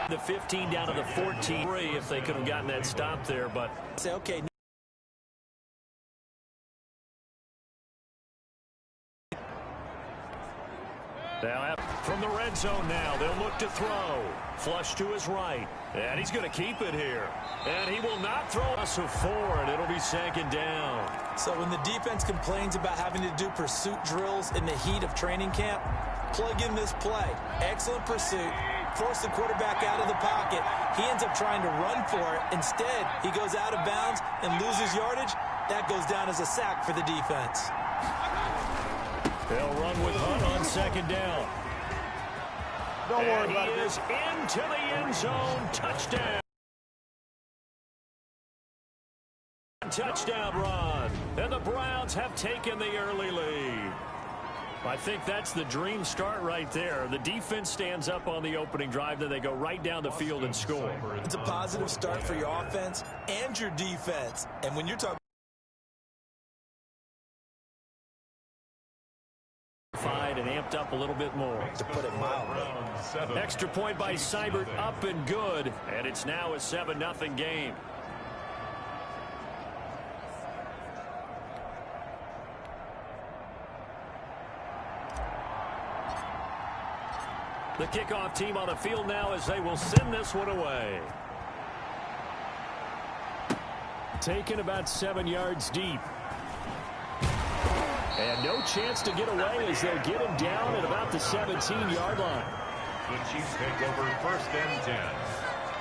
The 15 down to the 14. If they could have gotten that stop there, but say, okay. Now from the red zone now, they'll look to throw. Flush to his right. And he's going to keep it here. And he will not throw us a 4, and it'll be second down. So when the defense complains about having to do pursuit drills in the heat of training camp, plug in this play. Excellent pursuit. Force the quarterback out of the pocket. He ends up trying to run for it. Instead, he goes out of bounds and loses yardage. That goes down as a sack for the defense. They'll run with Hunt on second down. Don't worry about it. He is into the end zone. Touchdown. Touchdown run. And the Browns have taken the early lead. I think that's the dream start right there. The defense stands up on the opening drive, then they go right down the field and score. It's a positive start for your offense and your defense. And when you're talking and amped up a little bit more. To put it mildly. Extra point by Seibert, up and good. And it's now a 7-0 game. The kickoff team on the field now as they will send this one away. Taken about 7 yards deep. And no chance to get away as they'll get him down at about the 17-yard line. The Chiefs take over 1st and 10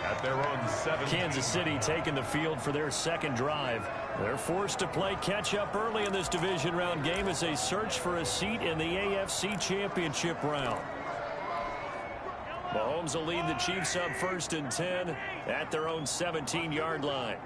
at their own 7. Kansas City taking the field for their second drive. They're forced to play catch-up early in this division round game as they search for a seat in the AFC Championship round. Mahomes will lead the Chiefs up 1st and 10 at their own 17-yard line.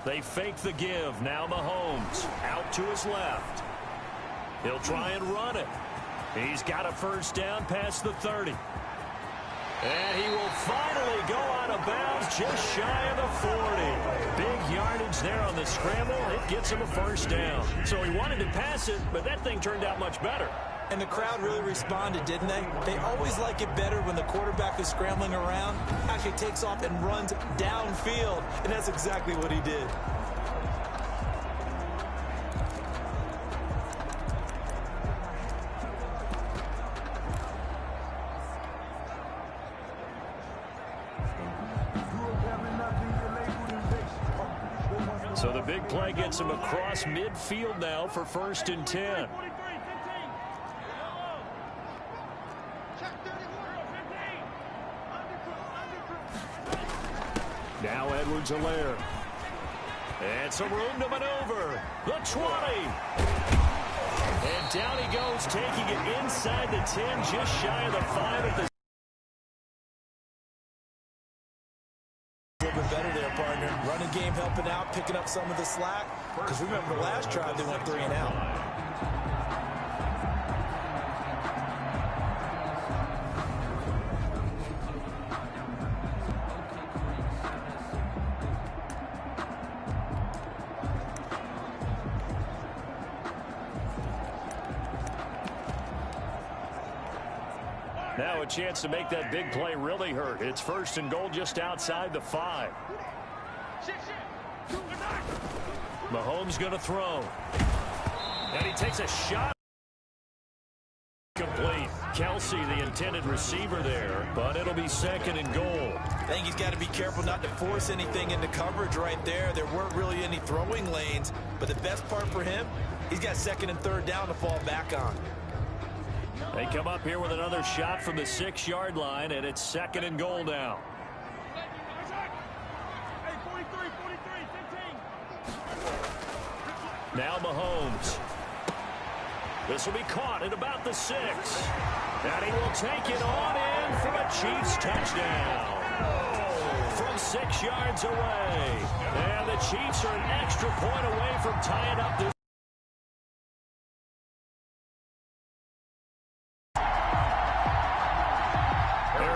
They fake the give. Now Mahomes out to his left. He'll try and run it. He's got a 1st down past the 30. And he will finally go out of bounds just shy of the 40. Big yardage there on the scramble. It gets him a 1st down. So he wanted to pass it, but that thing turned out much better. And the crowd really responded, didn't they? They always like it better when the quarterback is scrambling around, actually takes off and runs downfield. And that's exactly what he did. So the big play gets him across midfield now for 1st and 10. Now Edwards-Helaire. And some room to maneuver. The 20. And down he goes, taking it inside the 10, just shy of the 5 at the. A little bit better there, partner. Running game helping out, picking up some of the slack. Because remember the last drive, they went 3 and out. Now a chance to make that big play really hurt. It's 1st and goal just outside the 5. Mahomes going to throw. And he takes a shot. Complete. Kelsey, the intended receiver there, but it'll be 2nd and goal. I think he's got to be careful not to force anything into coverage right there. There weren't really any throwing lanes, but the best part for him, he's got 2nd and 3rd down to fall back on. They come up here with another shot from the 6-yard line, and it's 2nd and goal now. Now Mahomes. This will be caught at about the 6. And he will take it on in for a Chiefs touchdown. From 6 yards away. And the Chiefs are an extra point away from tying up this.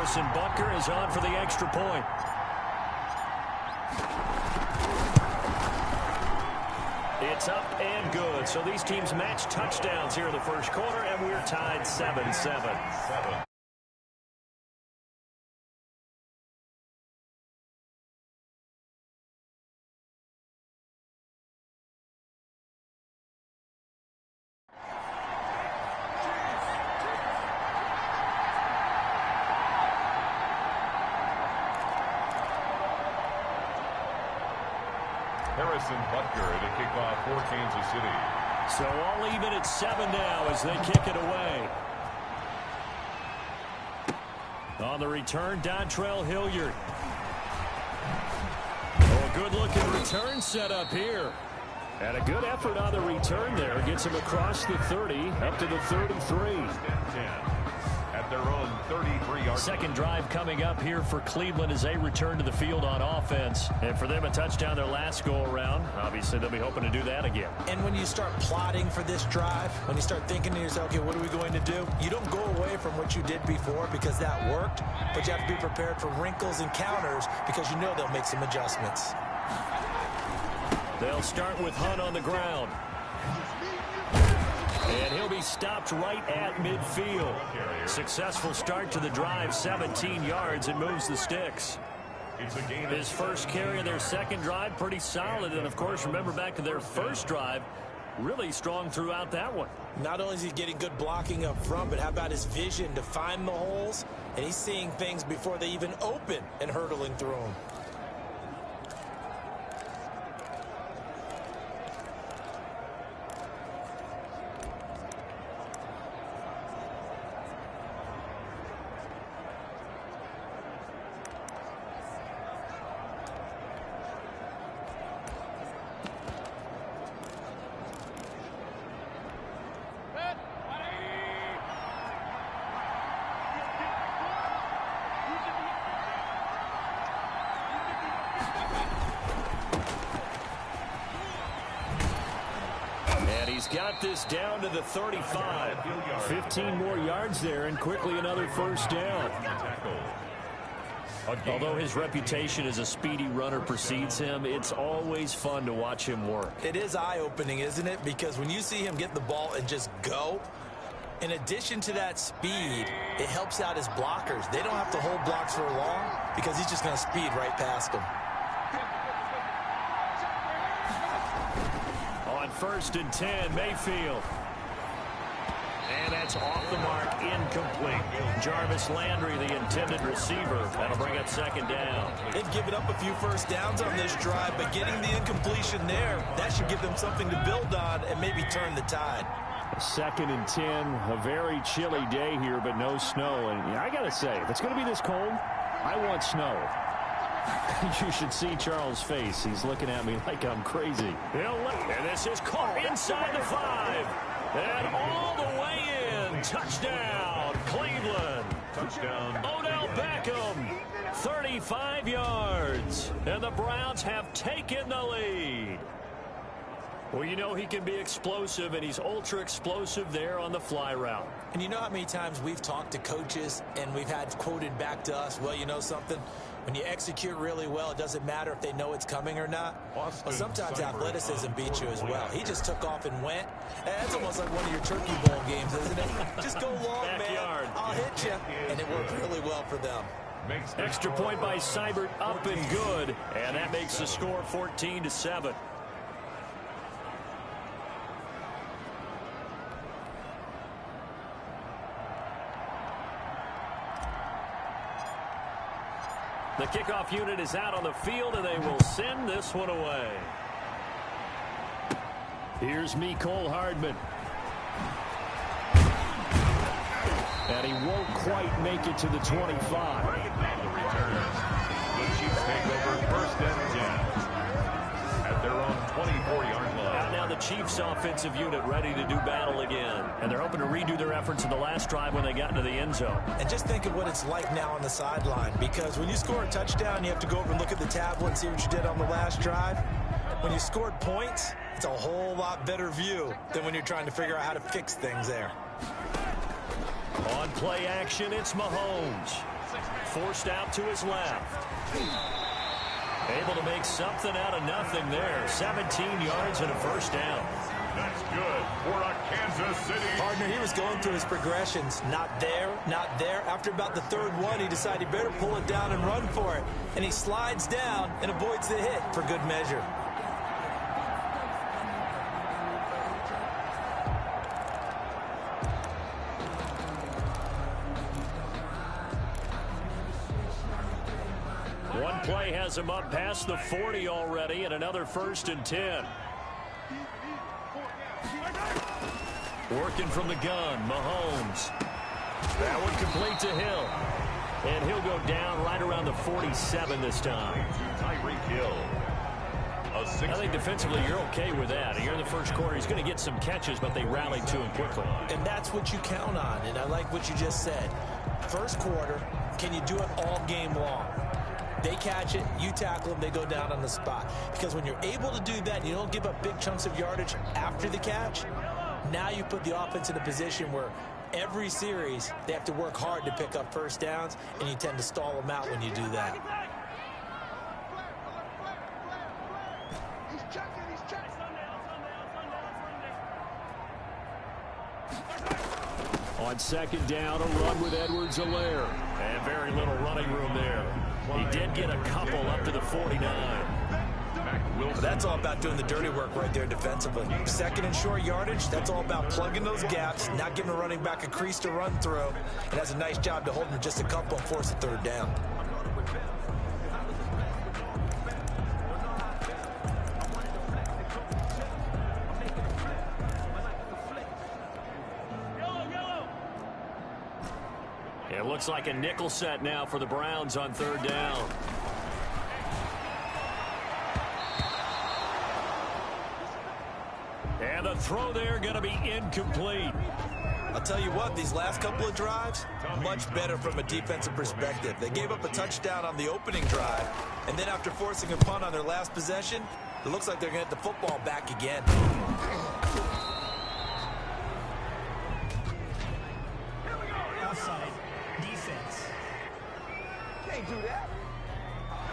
Harrison Butker is on for the extra point. It's up and good. So these teams match touchdowns here in the first quarter, and we're tied 7-7. Harrison Butker to kick off for Kansas City. So all even at 7 now as they kick it away. On the return, Dontrell Hilliard. Oh, a good-looking return set up here. And a good effort on the return there. Gets him across the 30, up to the 33. At their own 33-yard. Second drive coming up here for Cleveland as they return to the field on offense. And for them, a touchdown their last go-around. Obviously, they'll be hoping to do that again. And when you start plotting for this drive, when you start thinking to yourself, okay, what are we going to do? You don't go away from what you did before because that worked, but you have to be prepared for wrinkles and counters because you know they'll make some adjustments. They'll start with Hunt on the ground. And he'll be stopped right at midfield. Successful start to the drive, 17 yards, and moves the sticks. His first carry of their second drive, pretty solid. And, of course, remember back to their first drive, really strong throughout that one. Not only is he getting good blocking up front, but how about his vision to find the holes? And he's seeing things before they even open and hurtling through them. He's got this down to the 35. 15 more yards there, and quickly another first down. Although his reputation as a speedy runner precedes him, it's always fun to watch him work. It is eye-opening, isn't it? Because when you see him get the ball and just go, in addition to that speed, it helps out his blockers. They don't have to hold blocks for long because he's just going to speed right past them. First and 10, Mayfield. And that's off the mark, incomplete. Jarvis Landry, the intended receiver. That'll bring up second down. They've given up a few first downs on this drive, but getting the incompletion there, that should give them something to build on and maybe turn the tide. Second and 10, a very chilly day here, but no snow. And I got to say, if it's going to be this cold, I want snow. You should see Charles' face. He's looking at me like I'm crazy. And this is caught inside the 5. And all the way in. Touchdown, Cleveland. Touchdown. Odell Beckham, 35 yards. And the Browns have taken the lead. Well, you know he can be explosive, and he's ultra explosive there on the fly route. And you know how many times we've talked to coaches and we've had quoted back to us, well, you know something? When you execute really well, it doesn't matter if they know it's coming or not. Well, sometimes athleticism beats you as well. He just took off and went. That's almost like one of your Turkey Bowl games, isn't it? Just go long, man. I'll hit you. And it worked really well for them. Extra point by Seibert, up and good. And that makes the score 14-7. The kickoff unit is out on the field, and they will send this one away. Here's Mecole Hardman. And he won't quite make it to the 25. The Chiefs take over first and 10 at their own 24-yard line. Out now the Chiefs offensive unit ready to do battle again. And they're hoping to redo their efforts in the last drive when they got into the end zone. And just think of what it's like now on the sideline, because when you score a touchdown, you have to go over and look at the tablet and see what you did on the last drive. When you scored points, it's a whole lot better view than when you're trying to figure out how to fix things there. On play action, it's Mahomes. forced out to his left. Able to make something out of nothing there. 17 yards and a first down. That's good for a Kansas City. Partner, he was going through his progressions. Not there, not there. After about the third one, he decided he better pull it down and run for it. And he slides down and avoids the hit for good measure. One play has him up past the 40 already, and another 1st and 10. Working from the gun, Mahomes. That one complete to Hill. And he'll go down right around the 47 this time. Tyreek Hill. I think defensively you're okay with that. Here in the first quarter, he's going to get some catches, but they rallied to him quickly. And that's what you count on, and I like what you just said. First quarter, can you do it all game long? They catch it, you tackle them, they go down on the spot. Because when you're able to do that, you don't give up big chunks of yardage after the catch, now you put the offense in a position where every series they have to work hard to pick up first downs, and you tend to stall them out when you do that. On 2nd down, a run with Edwards-Helaire. And very little running room there. He did get a couple up to the 49. But that's all about doing the dirty work right there defensively. 2nd and short yardage, that's all about plugging those gaps, not giving a running back a crease to run through. It has a nice job to hold him just a couple and force a 3rd down. It looks like a nickel set now for the Browns on 3rd down. And the throw there going to be incomplete. I'll tell you what, these last couple of drives, much better from a defensive perspective. They gave up a touchdown on the opening drive, and then after forcing a punt on their last possession, it looks like they're going to get the football back again. Outside defense. Can't do that.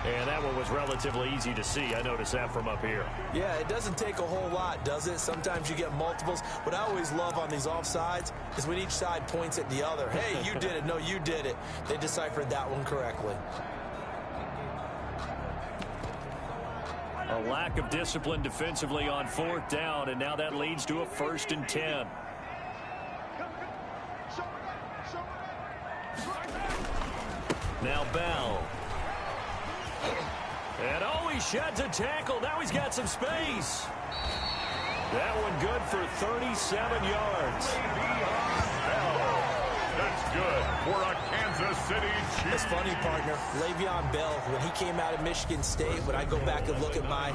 And that one was relatively easy to see. I noticed that from up here. Yeah, it doesn't take a whole lot, does it? Sometimes you get multiples. What I always love on these offsides is when each side points at the other. Hey, you did it. No, you did it. They deciphered that one correctly. A lack of discipline defensively on 4th down, and now that leads to a 1st and 10. Now Bell. And oh, he sheds a tackle. Now he's got some space. That one good for 37 yards. That's good for a Kansas City Chief. It's funny, partner. Le'Veon Bell, when he came out of Michigan State, when I go back and look at my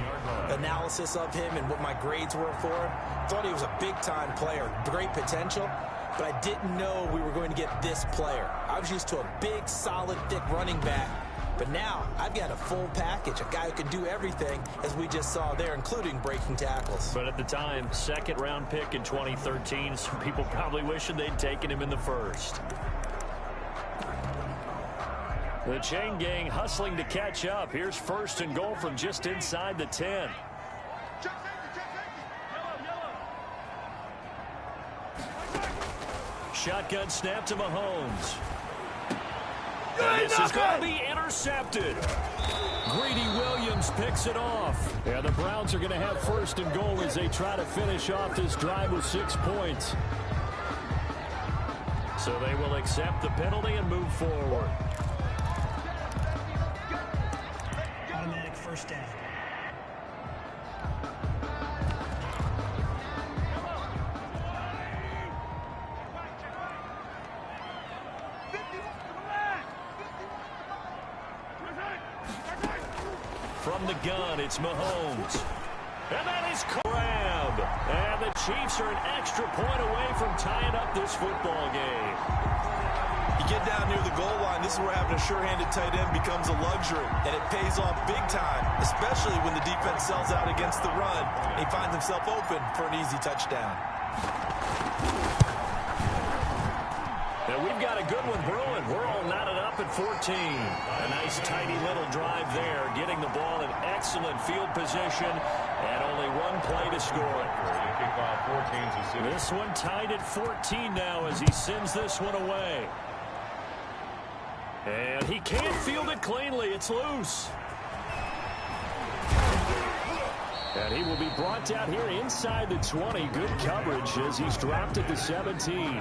analysis of him and what my grades were for him, thought he was a big-time player, great potential, but I didn't know we were going to get this player. I was used to a big, solid, thick running back. But now, I've got a full package, a guy who can do everything, as we just saw there, including breaking tackles. But at the time, 2nd-round pick in 2013, some people probably wishing they'd taken him in the 1st. The chain gang hustling to catch up. Here's 1st and goal from just inside the 10. Shotgun snap to Mahomes. And this is going to be intercepted. Greedy Williams picks it off. Yeah, the Browns are going to have 1st and goal as they try to finish off this drive with 6 points. So they will accept the penalty and move forward. Automatic 1st down. From the gun, it's Mahomes. And that is grab. And the Chiefs are an extra point away from tying up this football game. You get down near the goal line, this is where having a sure-handed tight end becomes a luxury, and it pays off big time, especially when the defense sells out against the run, and he finds himself open for an easy touchdown. And we've got a good one brewing. We're all knotted up at 14. A nice, tidy little drive there, getting the ball in excellent field position, and only one play to score it. This one tied at 14 now as he sends this one away. And he can't field it cleanly. It's loose. And he will be brought down here inside the 20. Good coverage as he's dropped at the 17.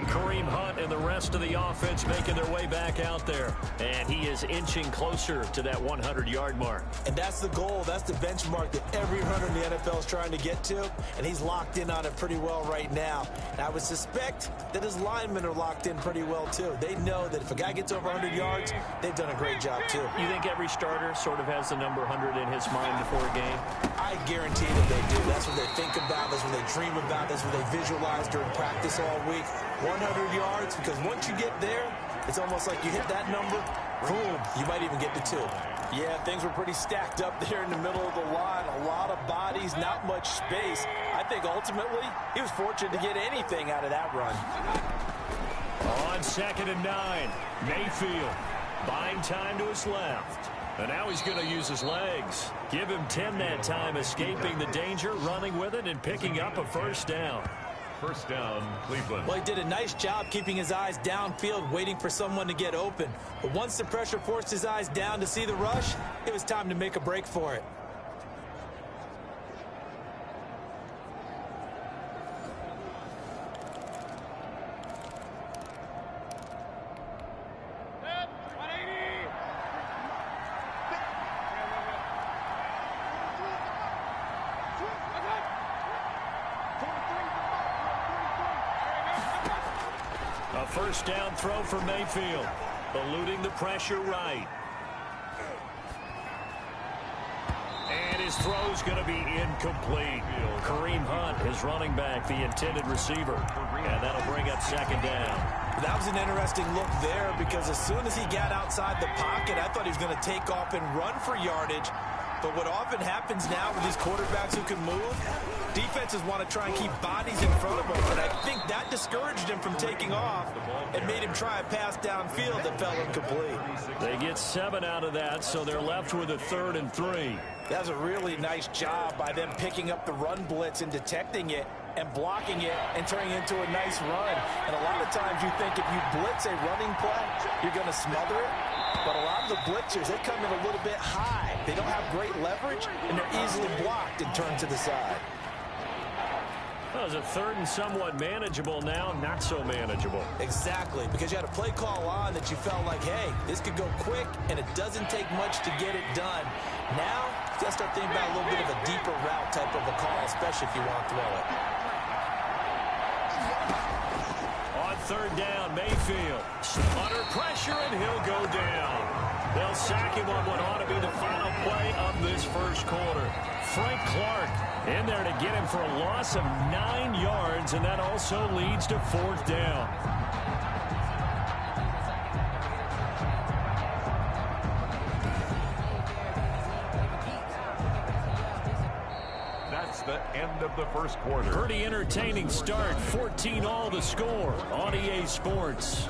Kareem Hunt and the rest of the offense making their way back out there. And he is inching closer to that 100-yard mark. And that's the goal. That's the benchmark that every runner in the NFL is trying to get to. And he's locked in on it pretty well right now. And I would suspect that his linemen are locked in pretty well, too. They know that if a guy gets over 100 yards, they've done a great job, too. You think every starter sort of has the number 100 in his mind before a game? I guarantee that they do. That's what they think about. That's what they dream about. That's what they visualize during practice all week. 100 yards, because once you get there, it's almost like you hit that number, boom, you might even get to 2. Yeah, things were pretty stacked up there in the middle of the line. A lot of bodies, not much space. I think ultimately he was fortunate to get anything out of that run. On 2nd and 9, Mayfield buying time to his left. And now he's going to use his legs. Give him 10 that time, escaping the danger, running with it, and picking up a first down. First down, Cleveland. Well, he did a nice job keeping his eyes downfield, waiting for someone to get open. But once the pressure forced his eyes down to see the rush, it was time to make a break for it. A first down throw for Mayfield, eluding the pressure right. And his throw's going to be incomplete. Kareem Hunt is running back, the intended receiver. And that'll bring up 2nd down. That was an interesting look there because as soon as he got outside the pocket, I thought he was going to take off and run for yardage. But what often happens now with these quarterbacks who can move, defenses want to try and keep bodies in front of them. And I think that discouraged him from taking off and made him try a pass downfield that fell incomplete. They get 7 out of that, so they're left with a 3rd and 3. That was a really nice job by them picking up the run blitz and detecting it and blocking it and turning it into a nice run. And a lot of times you think if you blitz a running play, you're going to smother it. But a lot of the blitzers, they come in a little bit high. They don't have great leverage, and they're easily blocked and turned to the side. That was a 3rd and somewhat manageable, now not so manageable. Exactly, because you had a play call on that you felt like, hey, this could go quick, and it doesn't take much to get it done. Now, you got to start thinking about a little bit of a deeper route type of a call, especially if you want to throw it. On 3rd down, Mayfield under pressure, and he'll go down. They'll sack him on what ought to be the final play of this first quarter. Frank Clark in there to get him for a loss of 9 yards, and that also leads to 4th down. That's the end of the first quarter. Pretty entertaining start. 14-all the score on EA Sports.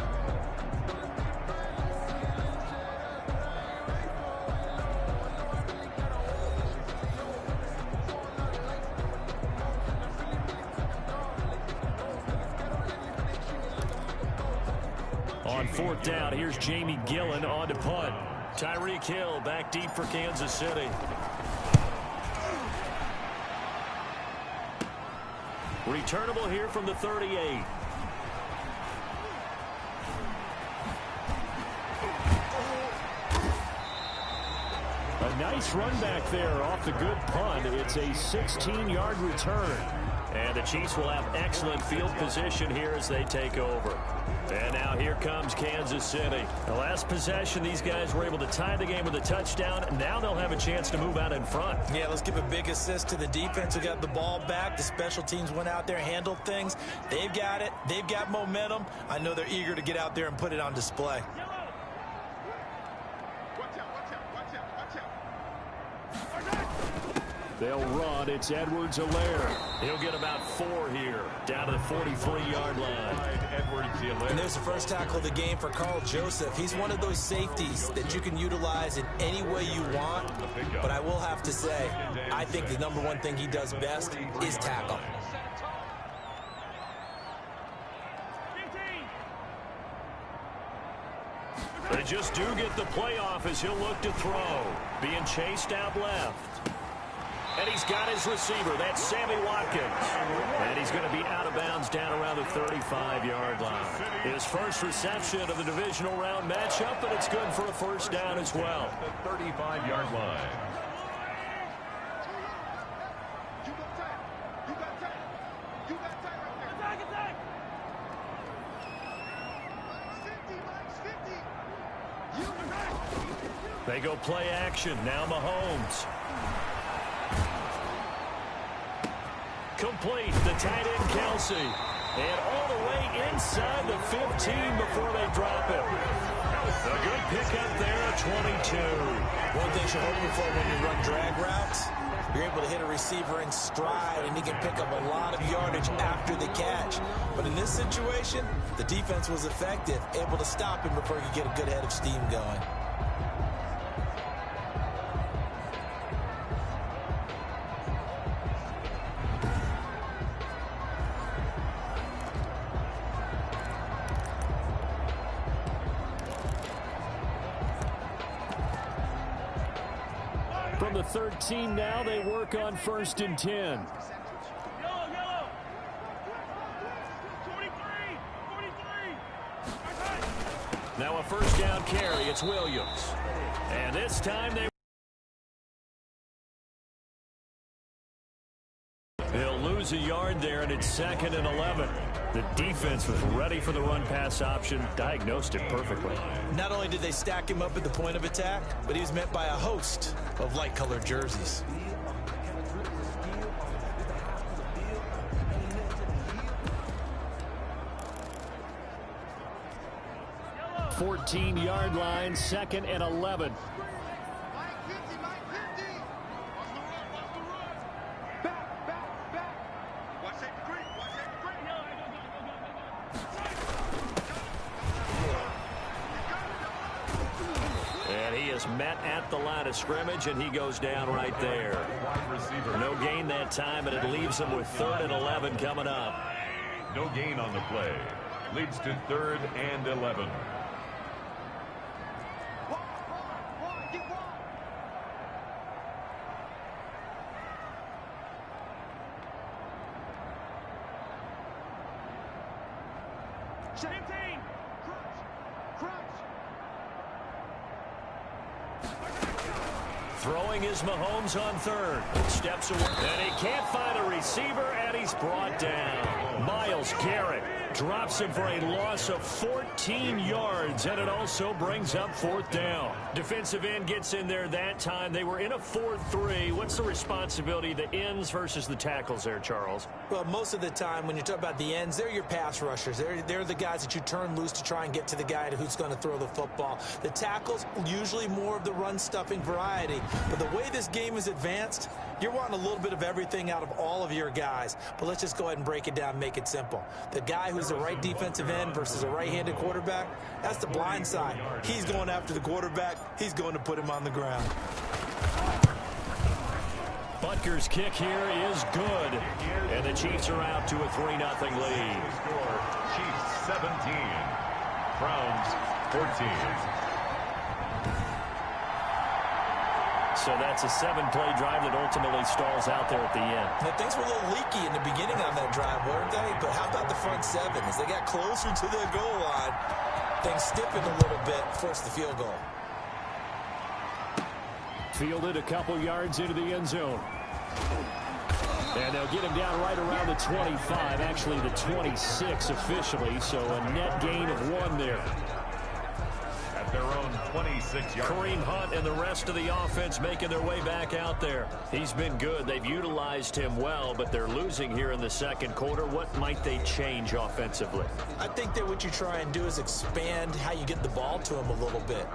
On 4th down, here's Jamie Gillen on to punt. Tyreek Hill back deep for Kansas City. Returnable here from the 38. A nice run back there off the good punt. It's a 16-yard return. And the Chiefs will have excellent field position here as they take over. And now here comes Kansas City. The last possession, these guys were able to tie the game with a touchdown. Now they'll have a chance to move out in front. Yeah, let's give a big assist to the defense who got the ball back. The special teams went out there, handled things. They've got it. They've got momentum. I know they're eager to get out there and put it on display. They'll run. It's Edwards-Helaire. He'll get about 4 here, down to the 43-yard line. Edwards See you later. And there's the first tackle of the game for Carl Joseph. He's one of those safeties that you can utilize in any way you want. But I will have to say, I think the number one thing he does best is tackle. They just do get the playoff as he'll look to throw. Being chased out left. And he's got his receiver. That's Sammy Watkins. And he's going to be out of bounds down around the 35-yard line. His first reception of the divisional round matchup, and it's good for a first down as well. The 35-yard line. They go play action. Now Mahomes. Complete. The tight end, Kelsey. And all the way inside the 15 before they drop it. A good pickup there at 22. One thing you're hoping for when you run drag routes, you're able to hit a receiver in stride, and he can pick up a lot of yardage after the catch. But in this situation, the defense was effective, able to stop him before he could get a good head of steam going. From the 13 now, they work on 1st and 10. Now a first down carry. It's Williams. And this time they'll lose a yard there, and it's 2nd and 11. The defense was ready for the run-pass option, diagnosed it perfectly. Not only did they stack him up at the point of attack, but he was met by a host of light-colored jerseys. The 14-yard line, 2nd and 11. Met at the line of scrimmage, and he goes down right there. No gain that time, and it leaves him with 3rd and 11 coming up. No gain on the play. Leads to 3rd and 11. Throwing is Mahomes on 3rd. Steps away. And he can't find a receiver, and he's brought down. Myles Garrett drops him for a loss of 14 yards, and it also brings up 4th down. Defensive end gets in there that time. They were in a 4-3. What's the responsibility of the ends versus the tackles there, Charles? Well, most of the time when you talk about the ends, they're your pass rushers. They're the guys that you turn loose to try and get to the guy who's going to throw the football. The tackles, usually more of the run-stuffing variety. But the way this game is advanced, you're wanting a little bit of everything out of all of your guys. But let's just go ahead and break it down and make it simple. The guy who's the right defensive end versus a right-handed quarterback, that's the blind side. He's going after the quarterback. He's going to put him on the ground. Butker's kick here is good. And the Chiefs are out to a 3-0 lead. Score, Chiefs 17. Browns 14. So that's a 7-play drive that ultimately stalls out there at the end. Now, things were a little leaky in the beginning on that drive, weren't they? But how about the front 7? As they got closer to their goal line, things stiffened a little bit, forced the field goal. Fielded a couple yards into the end zone. And they'll get him down right around the 25, actually the 26 officially, so a net gain of 1 there. At their own 26-yard. Kareem Hunt and the rest of the offense making their way back out there. He's been good. They've utilized him well, but they're losing here in the second quarter. What might they change offensively? I think that what you try and do is expand how you get the ball to him a little bit.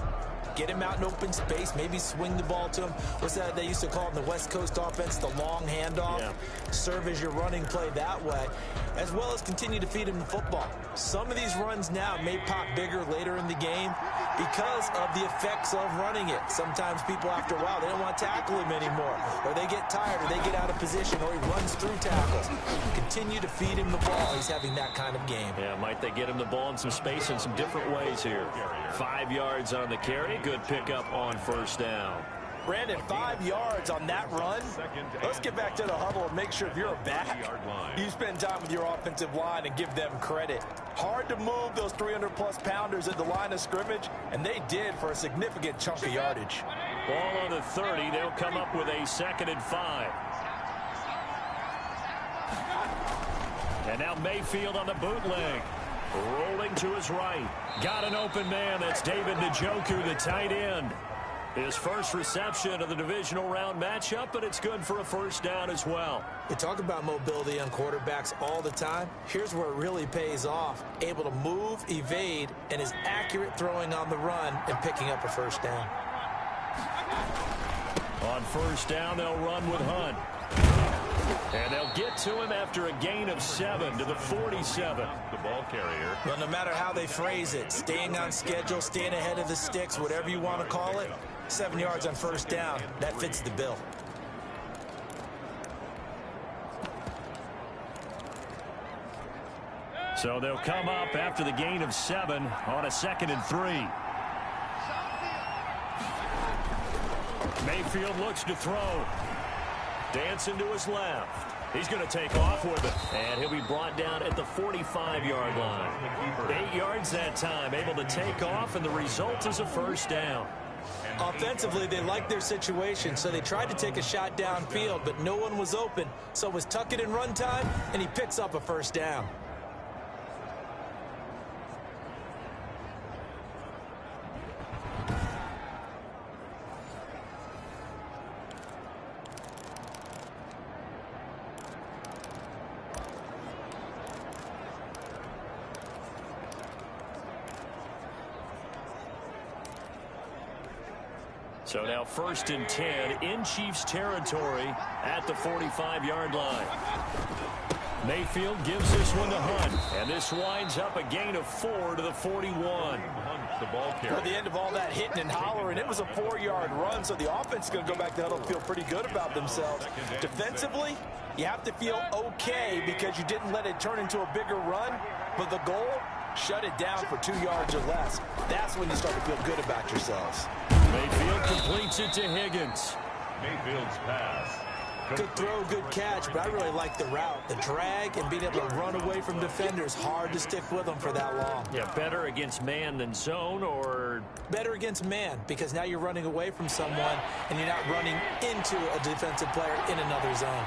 Get him out in open space, maybe swing the ball to him. What's that they used to call it in the West Coast offense, the long handoff? Yeah. Serve as your running play that way, as well as continue to feed him the football. Some of these runs now may pop bigger later in the game because of the effects of running it. Sometimes people, after a while, they don't want to tackle him anymore, or they get tired, or they get out of position, or he runs through tackles. Continue to feed him the ball. He's having that kind of game. Yeah, might they get him the ball in some space in some different ways here. 5 yards on the carry. Good pickup on first down. Brandon, 5 yards on that run. Let's get back to the huddle and make sure if you're a back, you spend time with your offensive line and give them credit. Hard to move those 300-plus pounders at the line of scrimmage, and they did for a significant chunk of yardage. Ball on the 30. They'll come up with a 2nd and 5. And now Mayfield on the bootleg. Rolling to his right. Got an open man. That's David Njoku, the tight end. His first reception of the divisional round matchup, but it's good for a first down as well. We talk about mobility on quarterbacks all the time. Here's where it really pays off. Able to move, evade, and is accurate throwing on the run and picking up a first down. On first down, they'll run with Hunt. And they'll get to him after a gain of 7 to the 47. The ball carrier. Well, no matter how they phrase it, staying on schedule, staying ahead of the sticks, whatever you want to call it, 7 yards on first down, that fits the bill. So they'll come up after the gain of 7 on a 2nd and 3. Mayfield looks to throw. Dancing to his left. He's going to take off with it. And he'll be brought down at the 45-yard line. 8 yards that time, able to take off, and the result is a first down. Offensively, they liked their situation, so they tried to take a shot downfield, but no one was open. So it was tuck it in run time, and he picks up a first down. So now 1st and 10 in Chiefs territory at the 45-yard line. Mayfield gives this one to Hunt, and this winds up a gain of 4 to the 41. The ball carrier. At the end of all that hitting and hollering, it was a 4-yard run, so the offense is going to go back to the huddle and feel pretty good about themselves. Defensively, you have to feel okay because you didn't let it turn into a bigger run, but the goal, shut it down for 2 yards or less. That's when you start to feel good about yourselves. Mayfield completes it to Higgins. Mayfield's pass. Good throw, good catch, but I really like the route. The drag and being able to run away from defenders, hard to stick with them for that long. Yeah, better against man than zone, or? Better against man, because now you're running away from someone and you're not running into a defensive player in another zone.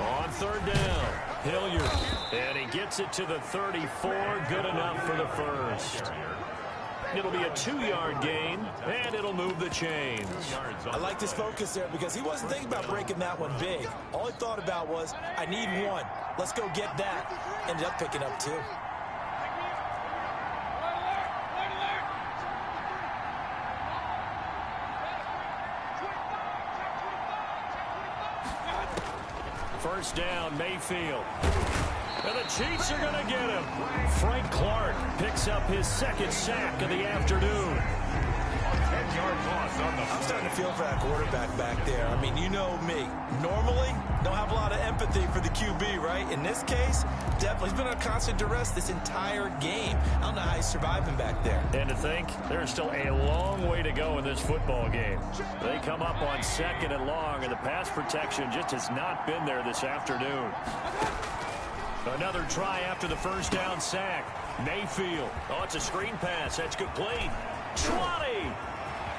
On 3rd down, Hilliard. And he gets it to the 34. Good enough for the first. It'll be a 2-yard gain, and it'll move the chains. I like his focus there because he wasn't thinking about breaking that one big. All he thought about was, I need 1. Let's go get that. Ended up picking up 2. First down, Mayfield. And the Chiefs are going to get him. Frank Clark picks up his 2nd sack of the afternoon. 10-yard loss on the I'm starting to feel for that quarterback back there. I mean, you know me. Normally, don't have a lot of empathy for the QB, right? In this case, definitely. He's been under constant duress this entire game. I don't know how he's surviving back there. And to think, there's still a long way to go in this football game. They come up on 2nd and long, and the pass protection just has not been there this afternoon. Another try after the first down sack. Mayfield. Oh, it's a screen pass. That's complete. 20.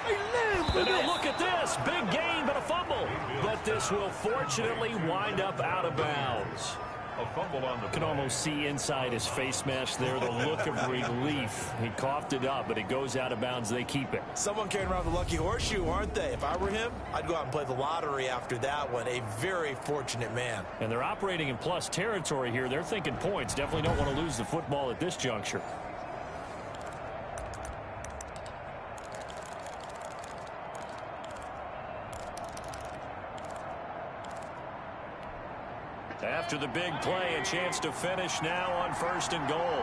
And now look at this. Big gain, but a fumble. But this will fortunately wind up out of bounds. A fumble on the You can play. almost see inside his face mask there the look of relief. He coughed it up, but it goes out of bounds. They keep it. Someone carrying around the lucky horseshoe, aren't they? If I were him, I'd go out and play the lottery after that one. A very fortunate man. And they're operating in plus territory here. They're thinking points. Definitely don't want to lose the football at this juncture. After the big play, a chance to finish now on 1st and goal.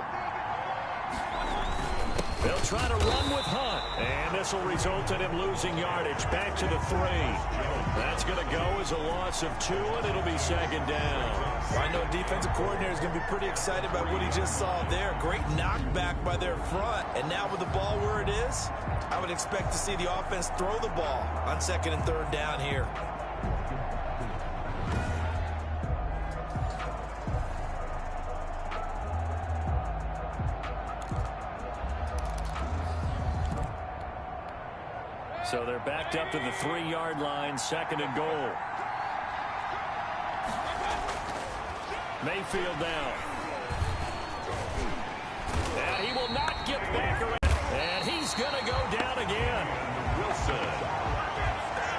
They'll try to run with Hunt, and this will result in him losing yardage back to the 3. That's going to go as a loss of 2, and it'll be 2nd down. Well, I know defensive coordinator is going to be pretty excited about what he just saw there. Great knockback by their front, and now with the ball where it is, I would expect to see the offense throw the ball on 2nd and 3rd down here. So they're backed up to the 3-yard line, 2nd and goal. Mayfield down. And he will not get back around. And he's going to go down again. Wilson.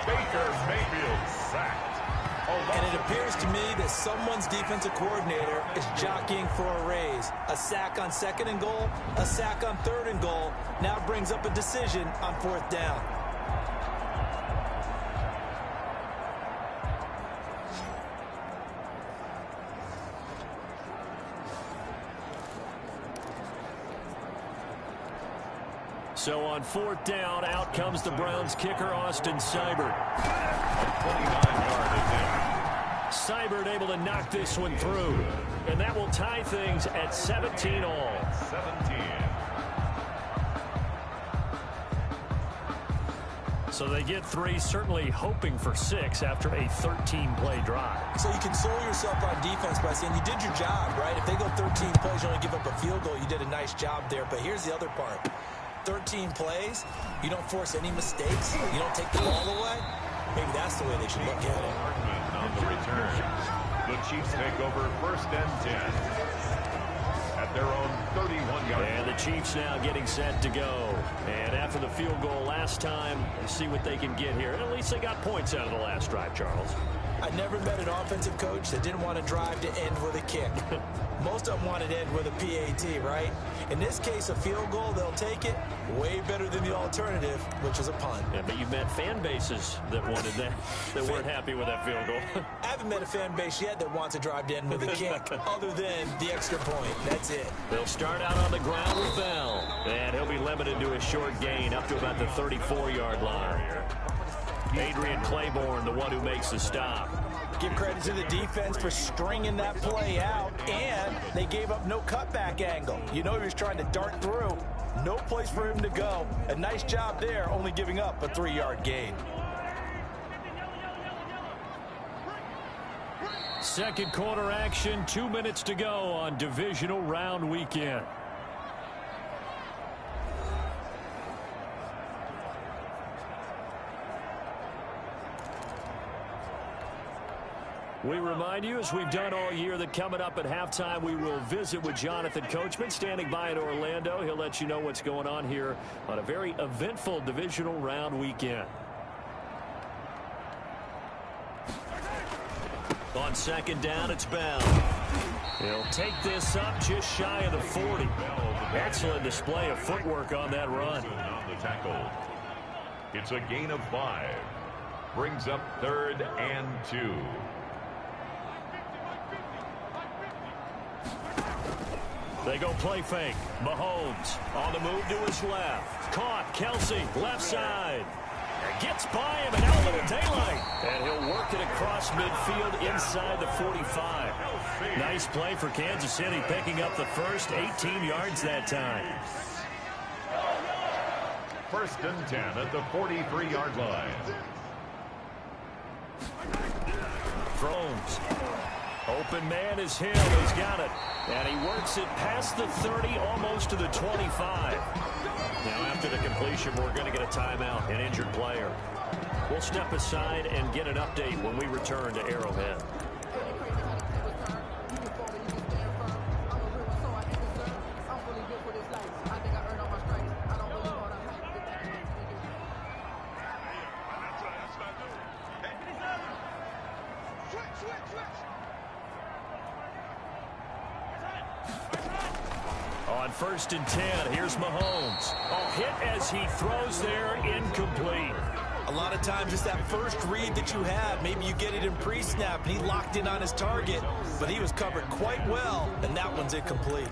Baker Mayfield sacked. And it appears to me that someone's defensive coordinator is jockeying for a raise. A sack on 2nd and goal, a sack on 3rd and goal, now brings up a decision on 4th down. So on 4th down, out comes the Browns kicker, Austin Seibert. 29-yard attempt. Seibert able to knock this one through. And that will tie things at 17 all. 17. So they get 3, certainly hoping for 6 after a 13-play drive. So you console yourself on defense by saying you did your job, right? If they go 13 plays, you only give up a field goal, you did a nice job there. But here's the other part. 13 plays, you don't force any mistakes, you don't take the ball away. Maybe that's the way they should look at it. Hardman on the return. The Chiefs take over 1st and 10 at their own 31-yard. And the Chiefs now getting set to go. And after the field goal last time, see what they can get here. And at least they got points out of the last drive, Charles. I never met an offensive coach that didn't want to drive to end with a kick. Most of them wanted to end with a PAT, right? In this case, a field goal, they'll take it. Way better than the alternative, which is a punt. Yeah, but you've met fan bases that wanted that, that weren't happy with that field goal. I haven't met a fan base yet that wants to drive to end with a kick other than the extra point. That's it. They'll start out on the ground with Bell. And he'll be limited to a short gain up to about the 34-yard line. Adrian Claiborne, the one who makes the stop. Give credit to the defense for stringing that play out, and they gave up no cutback angle. You know he was trying to dart through. No place for him to go. A nice job there, only giving up a 3-yard gain. Second quarter action, 2 minutes to go on divisional round weekend. We remind you, as we've done all year, that coming up at halftime, we will visit with Jonathan Coachman, standing by in Orlando. He'll let you know what's going on here on a very eventful divisional round weekend. On 2nd down, it's Bell. He'll take this up just shy of the 40. Excellent display of footwork on that run. On the tackle. It's a gain of 5. Brings up 3rd and 2. They go play fake. Mahomes on the move to his left. Caught. Kelsey, left side. Gets by him and out of the daylight. And he'll work it across midfield inside the 45. Nice play for Kansas City, picking up the first 18 yards that time. 1st and 10 at the 43-yard line. Throws. Open man is Hill. He's got it. And he works it past the 30, almost to the 25. Now, after the completion, we're going to get a timeout, an injured player. We'll step aside and get an update when we return to Arrowhead. On 1st and 10, here's Mahomes. Oh, hit as he throws there, incomplete. A lot of times it's that first read that you have. Maybe you get it in pre-snap, and he locked in on his target, but he was covered quite well, and that one's incomplete.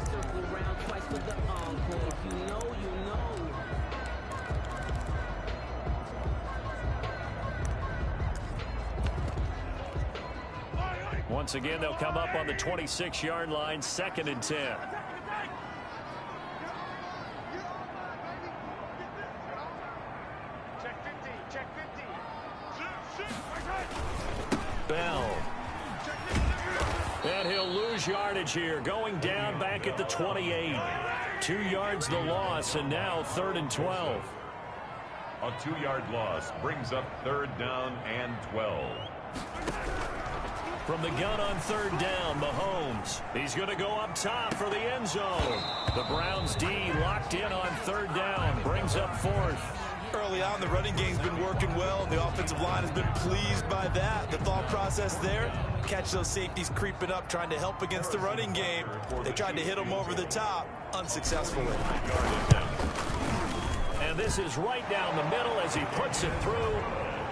Once again, they'll come up on the 26-yard line, 2nd and 10. Bell. And he'll lose yardage here, going down back at the 28. 2 yards the loss, and now 3rd and 12. A 2-yard loss brings up 3rd down and 12. From the gun on 3rd down, Mahomes. He's going to go up top for the end zone. The Browns D locked in on 3rd down, brings up 4th. Early on, the running game's been working well, and the offensive line has been pleased by that. The thought process there, catch those safeties creeping up, trying to help against the running game. They tried to hit them over the top, unsuccessfully. And this is right down the middle as he puts it through.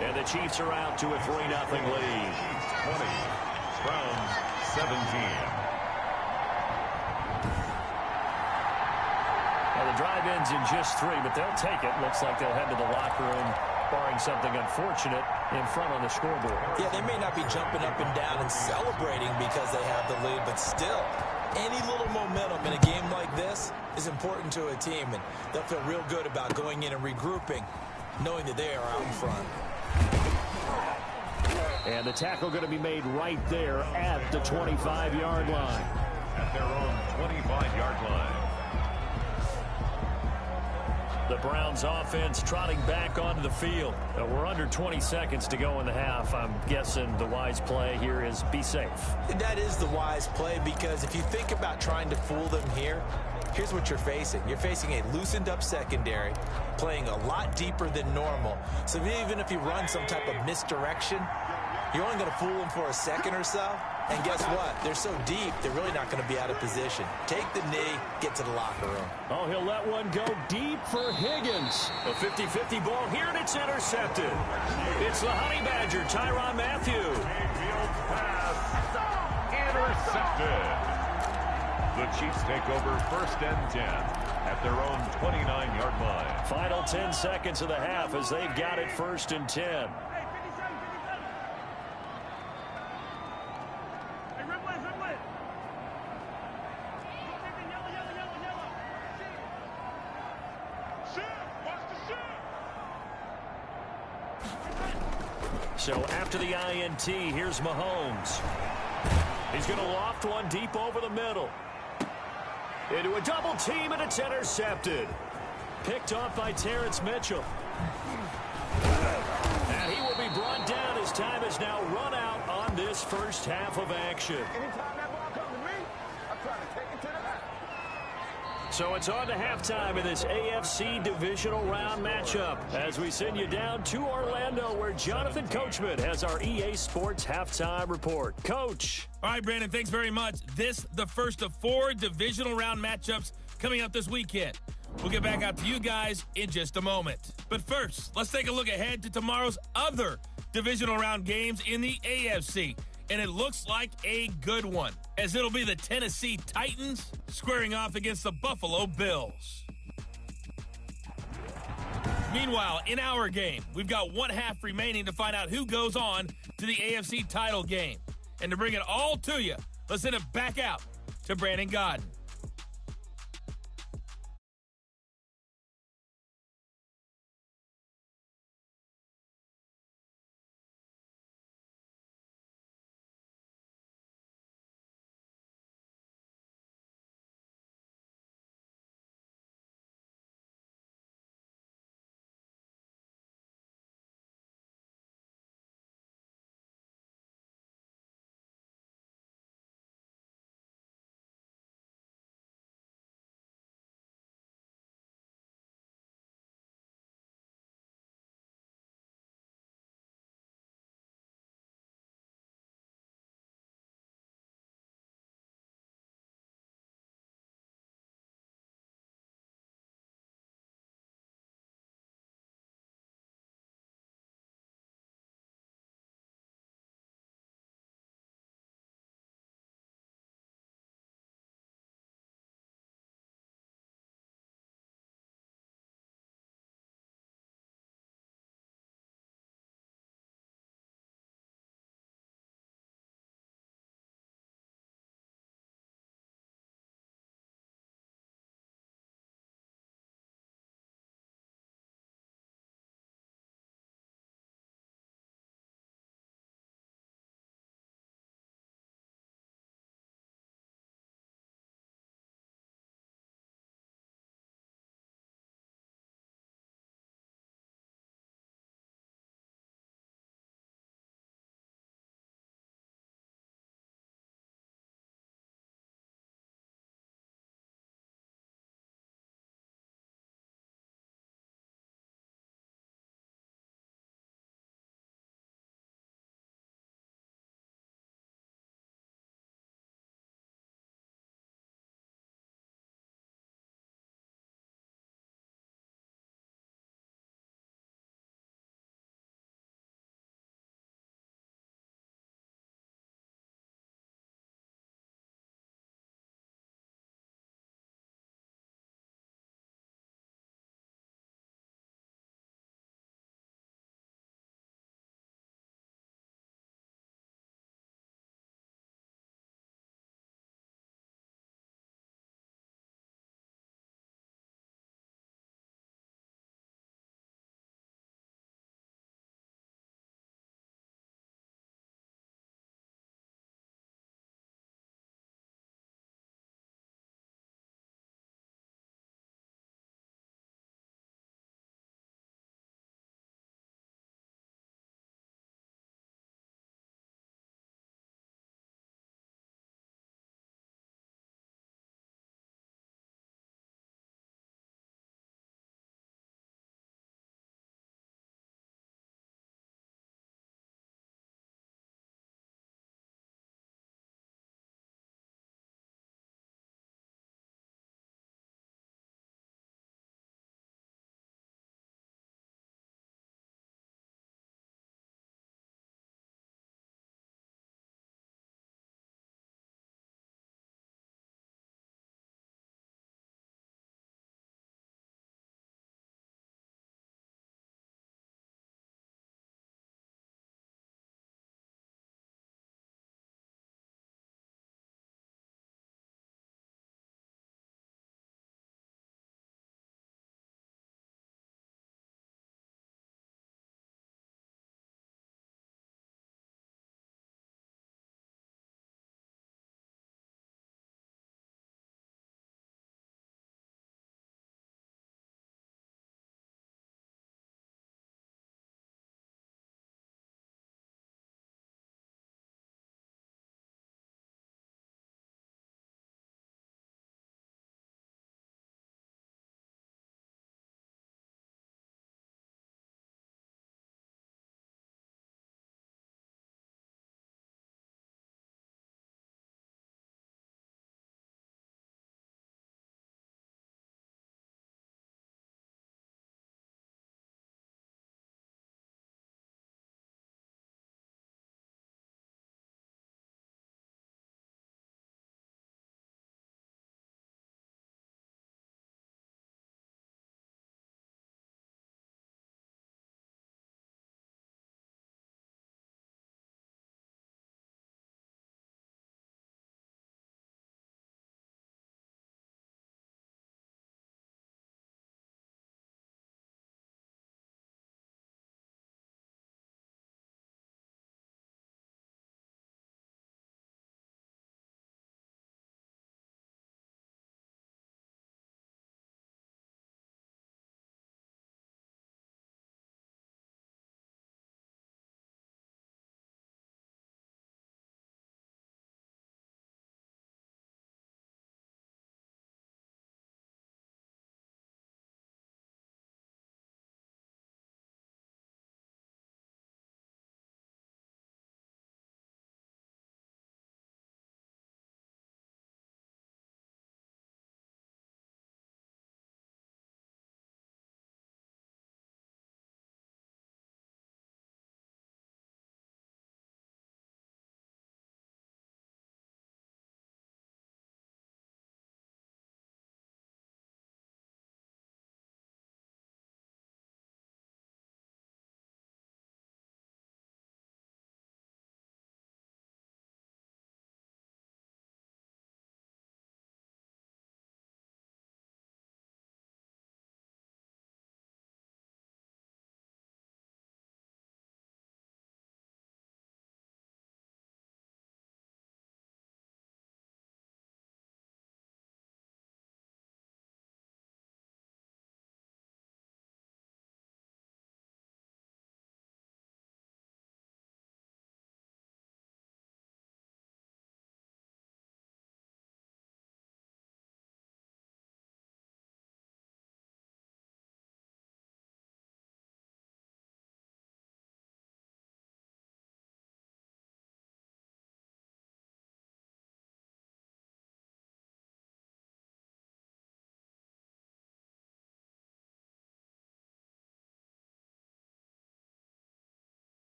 And the Chiefs are out to a 3-0 lead. 20, Browns 17. Well, the drive ends in just 3, but they'll take it. Looks like they'll head to the locker room, barring something unfortunate, in front on the scoreboard. Yeah, they may not be jumping up and down and celebrating because they have the lead, but still, any little momentum in a game like this is important to a team, and they'll feel real good about going in and regrouping, knowing that they are out in front. And the tackle going to be made right there at the 25-yard line. At their own 25-yard line. The Browns offense trotting back onto the field. We're under 20 seconds to go in the half. I'm guessing the wise play here is be safe. That is the wise play, because if you think about trying to fool them here, here's what you're facing. You're facing a loosened up secondary, playing a lot deeper than normal. So even if you run some type of misdirection, you're only going to fool them for a second or so. And guess what? They're so deep, they're really not going to be out of position. Take the knee, get to the locker room. Oh, he'll let one go deep for Higgins. A 50-50 ball here, and it's intercepted. It's the Honey Badger, Tyrann Mathieu. Mayfield pass. Intercepted. The Chiefs take over 1st and 10 at their own 29-yard line. Final 10 seconds of the half as they've got it 1st and 10. So after the INT, here's Mahomes. He's going to loft one deep over the middle. Into a double team, and it's intercepted. Picked off by Terrence Mitchell. And he will be brought down as time has now run out on this first half of action. Anytime that ball comes to me, I'm trying to take it to the house. So it's on to halftime in this AFC divisional round matchup as we send you down to Orlando, where Jonathan Coachman has our EA Sports halftime report. Coach. All right, Brandon, thanks very much. This, the first of 4 divisional round matchups coming up this weekend. We'll get back out to you guys in just a moment. But first, let's take a look ahead to tomorrow's other divisional round games in the AFC. And it looks like a good one, as it'll be the Tennessee Titans squaring off against the Buffalo Bills. Meanwhile, in our game, we've got 1 half remaining to find out who goes on to the AFC title game. And to bring it all to you, let's send it back out to Brandon Godden.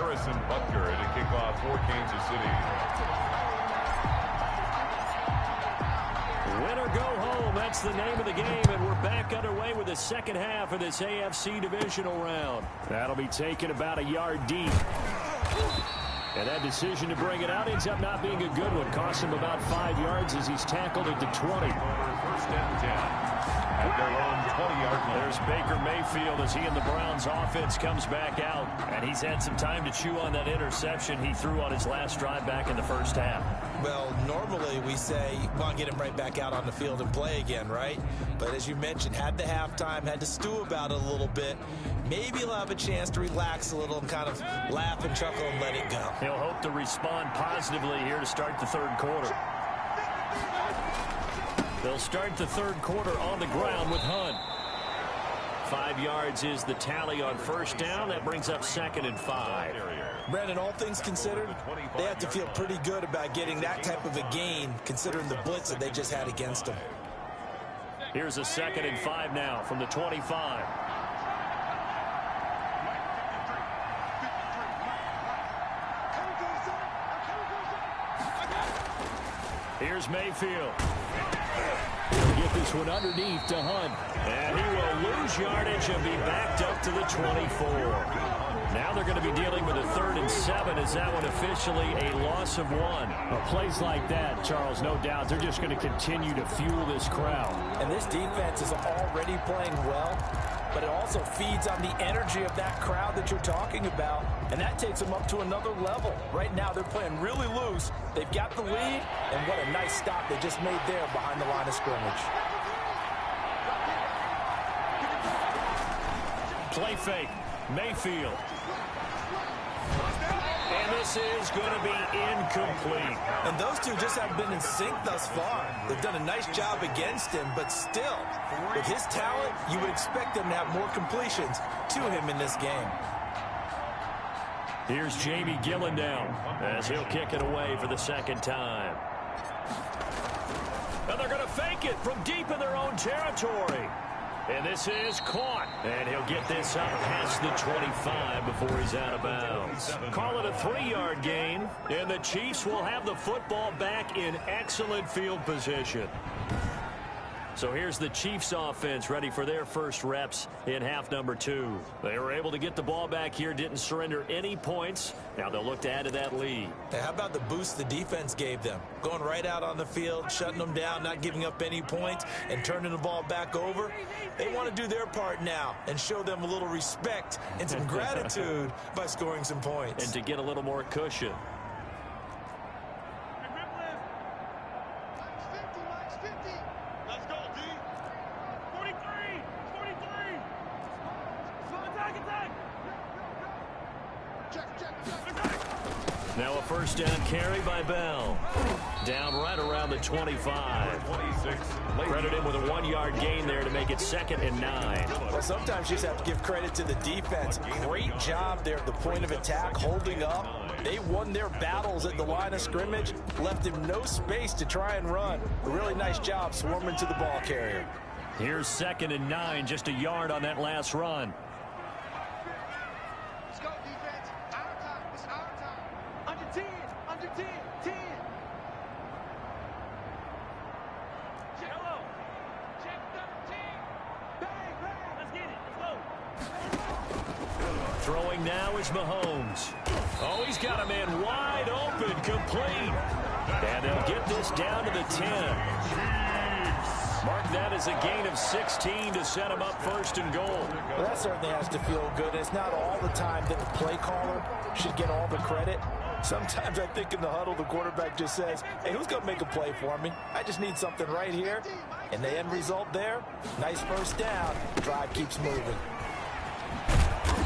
Harrison Butker to kick off for Kansas City. Win or go home, that's the name of the game, and we're back underway with the second half of this AFC divisional round. That'll be taken about a yard deep. And that decision to bring it out ends up not being a good one. Cost him about 5 yards as he's tackled at the 20. First and 10. At their own 20-yard line. There's Baker Mayfield as he and the Browns offense comes back out. And he's had some time to chew on that interception he threw on his last drive back in the first half. Well, normally we say, well, get him right back out on the field and play again, right? But as you mentioned, had the halftime, had to stew about it a little bit. Maybe he'll have a chance to relax a little and kind of laugh and chuckle and let it go. He'll hope to respond positively here to start the third quarter. They'll start the third quarter on the ground with Hunt. 5 yards is the tally on first down. That brings up 2nd and 5. Brandon, all things considered, they have to feel pretty good about getting that type of a gain, considering the blitz that they just had against them. Here's a 2nd and 5 now from the 25. Here's Mayfield. He'll get this one underneath to Hunt. And he will lose yardage and be backed up to the 24. Now they're going to be dealing with a 3rd and 7. Is that one officially a loss of 1? Well, plays like that, Charles, no doubt, they're just going to continue to fuel this crowd. And this defense is already playing well, but it also feeds on the energy of that crowd that you're talking about, and that takes them up to another level. Right now, they're playing really loose. They've got the lead, and what a nice stop they just made there behind the line of scrimmage. Play fake. Mayfield. And this is going to be incomplete. And those two just haven't been in sync thus far. They've done a nice job against him, but still, with his talent, you would expect them to have more completions to him in this game. Here's Jamie Gillen down as he'll kick it away for the 2nd time. And they're going to fake it from deep in their own territory. And this is caught. And he'll get this up past the 25 before he's out of bounds. Call it a 3-yard gain. And the Chiefs will have the football back in excellent field position. So here's the Chiefs offense ready for their first reps in half number 2. They were able to get the ball back here, didn't surrender any points. Now they'll look to add to that lead. Hey, how about the boost the defense gave them? Going right out on the field, shutting them down, not giving up any points, and turning the ball back over. They want to do their part now and show them a little respect and some gratitude by scoring some points. And to get a little more cushion. Now a first down carry by Bell. Down right around the 25. 26. Credit him with a 1-yard gain there to make it 2nd and 9. Well, sometimes you just have to give credit to the defense. Great job there at the point of attack, holding up. They won their battles at the line of scrimmage, left him no space to try and run. A really nice job swarming to the ball carrier. Here's 2nd and 9, just a yard on that last run. Let's go, defense. Our time. It's our time. Under 10. Under 10. 10. Check. Hello. Check 13. Bang, bang. Let's get it. Let's go. Throwing now is Mahomes. Oh, he's got a man wide open, complete. And they'll get this down to the 10. Mark that as a gain of 16 to set him up 1st and goal. Well, that certainly has to feel good. It's not all the time that the play caller should get all the credit. Sometimes I think in the huddle, the quarterback just says, hey, who's going to make a play for me? I just need something right here. And the end result there, nice first down. Drive keeps moving.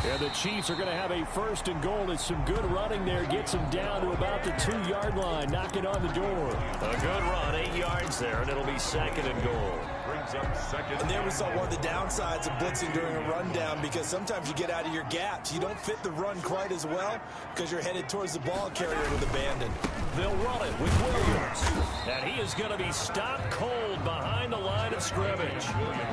And the Chiefs are going to have a 1st and goal. It's some good running there. Gets them down to about the 2-yard line. Knocking on the door. A good run, 8 yards there, and it'll be 2nd and goal. Brings up 2nd. And there we saw one of the downsides of blitzing during a rundown, because sometimes you get out of your gaps. You don't fit the run quite as well because you're headed towards the ball carrier with abandon. They'll run it with Williams. And he is going to be stopped cold behind the line of scrimmage.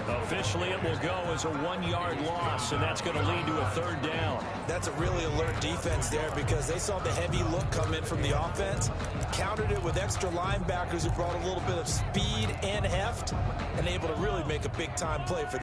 Officially, it will go as a 1-yard loss, and that's going to lead to a 3rd down. That's a really alert defense there because they saw the heavy look come in from the offense, countered it with extra linebackers who brought a little bit of speed and heft, and able to really make a big-time play for